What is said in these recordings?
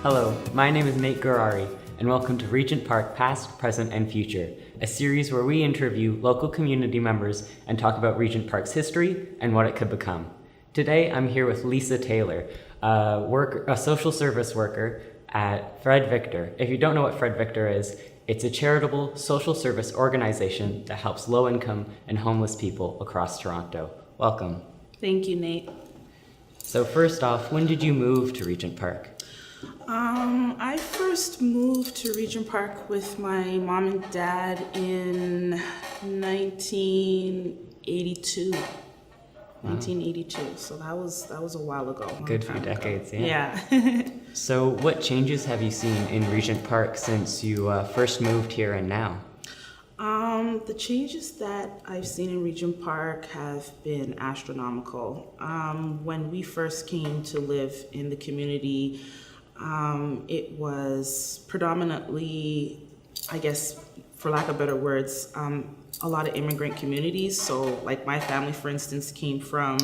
Hello, my name is Nate Gurari, and welcome to Regent Park Past, Present, and Future, a series where we interview local community members and talk about Regent Park's history and what it could become. Today, I'm here with Lisa Taylor, a social service worker at Fred Victor. If you don't know what Fred Victor is, it's a charitable social service organization that helps low-income and homeless people across Toronto. Welcome. Thank you, Nate. So first off, when did you move to Regent Park? I first moved to Regent Park with my mom and dad in 1982. 1982. So that was a while ago. Good few decades, yeah. Yeah. So what changes have you seen in Regent Park since you first moved here and now? The changes that I've seen in Regent Park have been astronomical. When we first came to live in the community, it was predominantly, I guess, for lack of better words, a lot of immigrant communities. So like my family, for instance, came from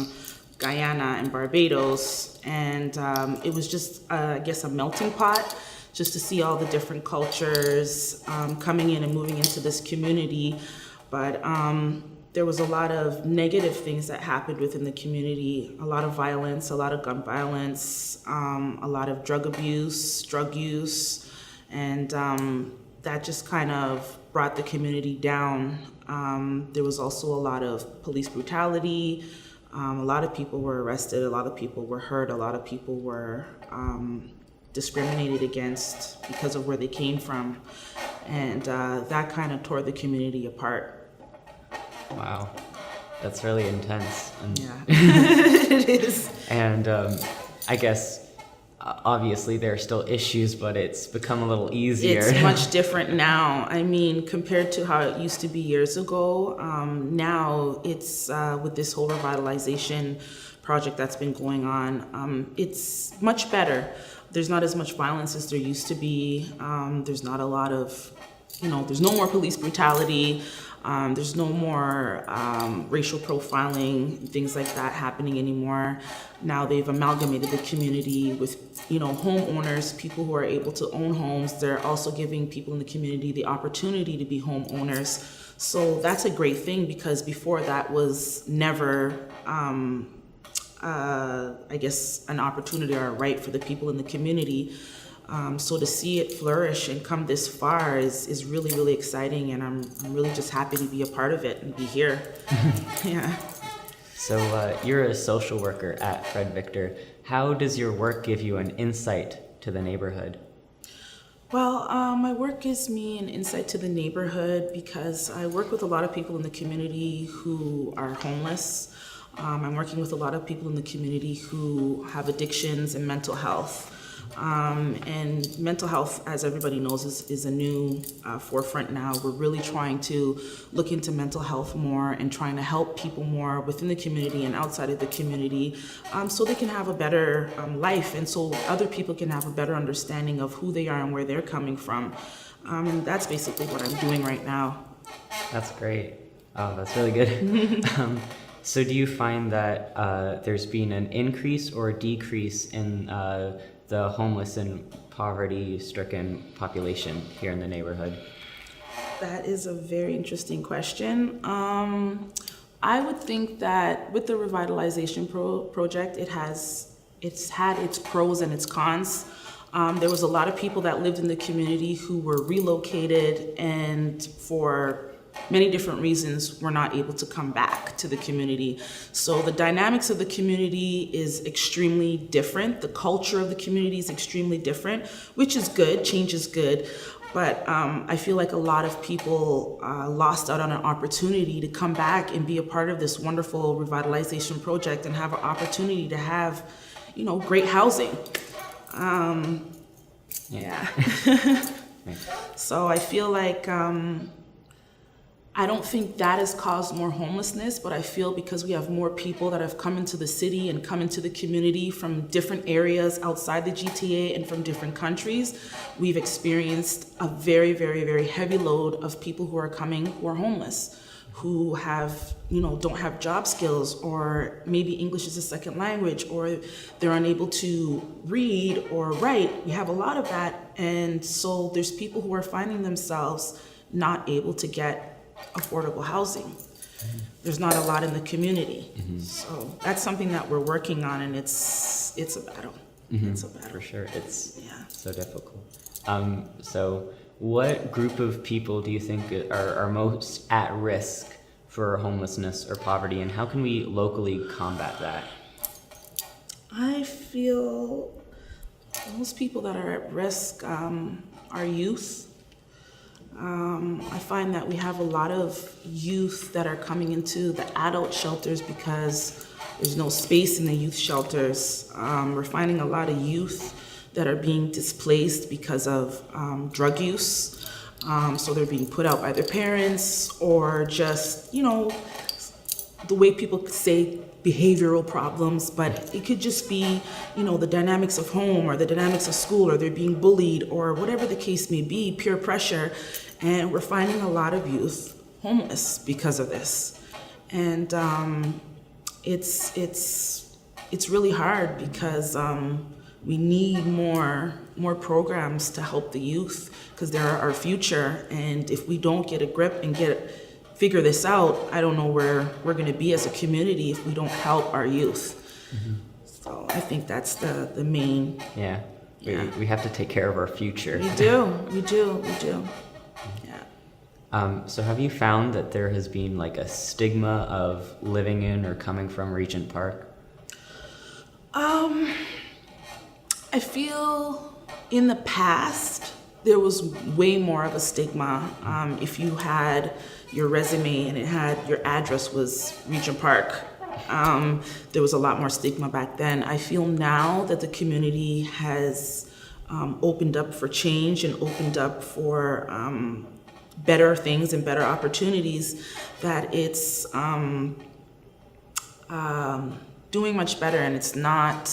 Guyana and Barbados, and it was just, I guess, a melting pot just to see all the different cultures coming in and moving into this community. But there was a lot of negative things that happened within the community, a lot of violence, a lot of gun violence, a lot of drug abuse, drug use, and that just kind of brought the community down. There was also a lot of police brutality. A lot of people were arrested, a lot of people were hurt, a lot of people were discriminated against because of where they came from. And that kind of tore the community apart. Wow, that's really intense. Yeah, it is. And I guess, obviously, there are still issues, but it's become a little easier. It's much different now. I mean, compared to how it used to be years ago, now it's with this whole revitalization project that's been going on, it's much better. There's not as much violence as there used to be. There's not a lot of, there's no more police brutality. There's no more racial profiling, things like that happening anymore. Now they've amalgamated the community with, homeowners, people who are able to own homes. They're also giving people in the community the opportunity to be homeowners. So that's a great thing, because before that was never, I guess, an opportunity or a right for the people in the community. So to see it flourish and come this far is really, really exciting, and I'm really just happy to be a part of it and be here. Yeah. So you're a social worker at Fred Victor. How does your work give you an insight to the neighborhood? Well, my work gives me an insight to the neighborhood because I work with a lot of people in the community who are homeless. I'm working with a lot of people in the community who have addictions and mental health. And mental health, as everybody knows, is a new forefront now. We're really trying to look into mental health more and trying to help people more within the community and outside of the community, so they can have a better life, and so other people can have a better understanding of who they are and where they're coming from. And that's basically what I'm doing right now. That's great. Oh, that's really good. So do you find that there's been an increase or a decrease in the homeless and poverty-stricken population here in the neighborhood? That is a very interesting question. I would think that with the revitalization project, it's had its pros and its cons. There was a lot of people that lived in the community who were relocated, and for many different reasons were not able to come back to the community. So the dynamics of the community is extremely different. The culture of the community is extremely different, which is good. Change is good. But I feel like a lot of people lost out on an opportunity to come back and be a part of this wonderful revitalization project and have an opportunity to have, great housing. Yeah. So I feel like I don't think that has caused more homelessness, but I feel because we have more people that have come into the city and come into the community from different areas outside the GTA and from different countries, we've experienced a very, very, very heavy load of people who are coming who are homeless. who have, don't have job skills, or maybe English is a second language, or they're unable to read or write. We have a lot of that. And so there's people who are finding themselves not able to get affordable housing. There's not a lot in the community. So that's something that we're working on, and it's a battle. It's a battle. For sure. It's Yeah. so difficult. So what group of people do you think are most at risk for homelessness or poverty, and how can we locally combat that? I feel most people that are at risk are youth. I find that we have a lot of youth that are coming into the adult shelters because there's no space in the youth shelters. We're finding a lot of youth that are being displaced because of drug use. So they're being put out by their parents, or just, the way people say behavioral problems, but it could just be, the dynamics of home or the dynamics of school, or they're being bullied, or whatever the case may be, peer pressure. And we're finding a lot of youth homeless because of this. And it's really hard because we need more programs to help the youth, because they're our future. And if we don't get a grip and figure this out, I don't know where we're going to be as a community if we don't help our youth. So I think that's the main. Yeah. We have to take care of our future. We do. Yeah. So have you found that there has been like a stigma of living in or coming from Regent Park? I feel in the past there was way more of a stigma. If you had your resume and your address was Regent Park, there was a lot more stigma back then. I feel now that the community has opened up for change and opened up for better things and better opportunities, that it's doing much better, and it's not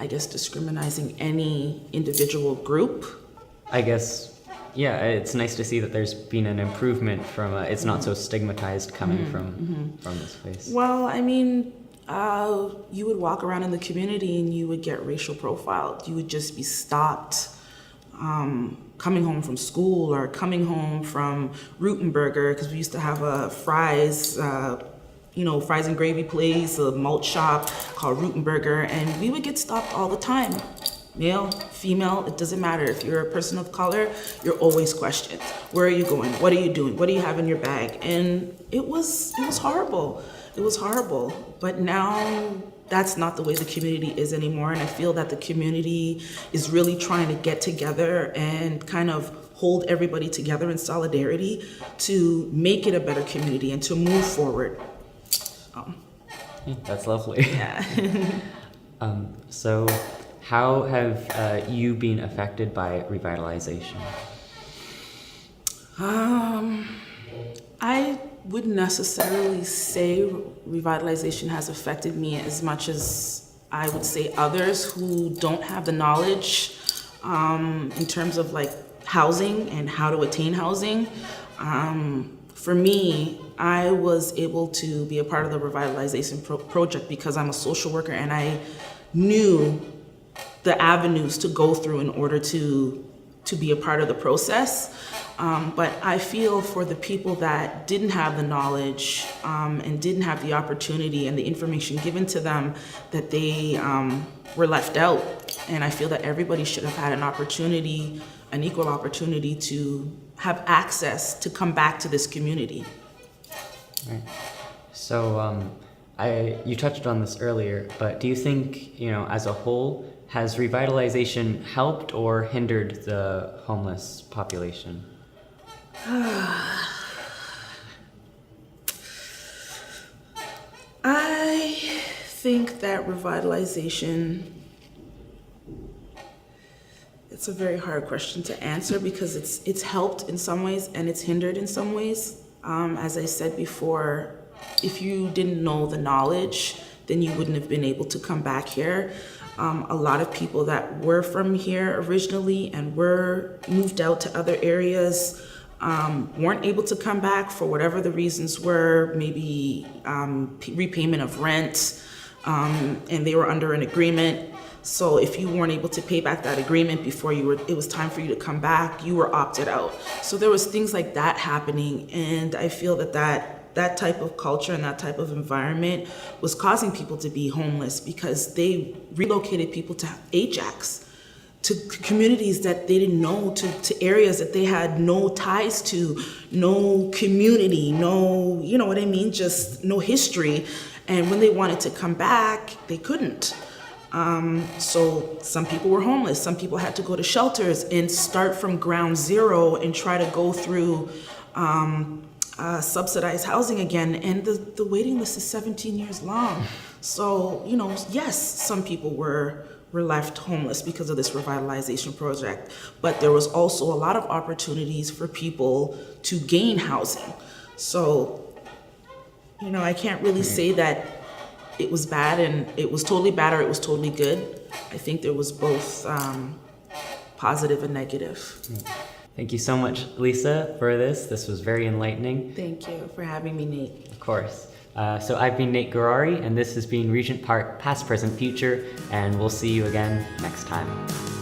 discriminating any individual group. I guess, yeah, it's nice to see that there's been an improvement from, it's not so stigmatized coming from this place. Well, I mean, you would walk around in the community and you would get racial profiled. You would just be stopped coming home from school or coming home from Rutenberger, because we used to have a fries and gravy place, a malt shop called Rutenberger, and we would get stopped all the time. Male, female, it doesn't matter. If you're a person of color, you're always questioned. Where are you going? What are you doing? What do you have in your bag? And it was horrible. It was horrible. But now that's not the way the community is anymore. And I feel that the community is really trying to get together and kind of hold everybody together in solidarity to make it a better community and to move forward. That's lovely. Yeah. So how have you been affected by revitalization? I wouldn't necessarily say revitalization has affected me as much as I would say others who don't have the knowledge in terms of like housing and how to attain housing. For me, I was able to be a part of the revitalization project because I'm a social worker, and I knew the avenues to go through in order to be a part of the process. But I feel for the people that didn't have the knowledge and didn't have the opportunity and the information given to them, that they were left out. And I feel that everybody should have had an equal opportunity to have access to come back to this community. Right. So you touched on this earlier, but do you think, as a whole, has revitalization helped or hindered the homeless population? I think that revitalization, it's a very hard question to answer because it's helped in some ways and it's hindered in some ways. As I said before, if you didn't know the knowledge, then you wouldn't have been able to come back here. A lot of people that were from here originally and were moved out to other areas, weren't able to come back for whatever the reasons were, maybe repayment of rent, and they were under an agreement. So if you weren't able to pay back that agreement before it was time for you to come back, you were opted out. So there was things like that happening, and I feel that type of culture and that type of environment was causing people to be homeless because they relocated people to Ajax, to communities that they didn't know, to areas that they had no ties to, no community, no, you know what I mean, just no history. And when they wanted to come back, they couldn't. So some people were homeless. Some people had to go to shelters and start from ground zero and try to go through subsidized housing again. And the waiting list is 17 years long. So, you know, yes, some people were left homeless because of this revitalization project, but there was also a lot of opportunities for people to gain housing. So, you know, I can't really say that it was bad and it was totally bad or it was totally good. I think there was both positive and negative. Thank you so much, Lisa, for this. This was very enlightening. Thank you for having me, Nate. Of course. So I've been Nate Gurari, and this has been Regent Park Past, Present, Future, and we'll see you again next time.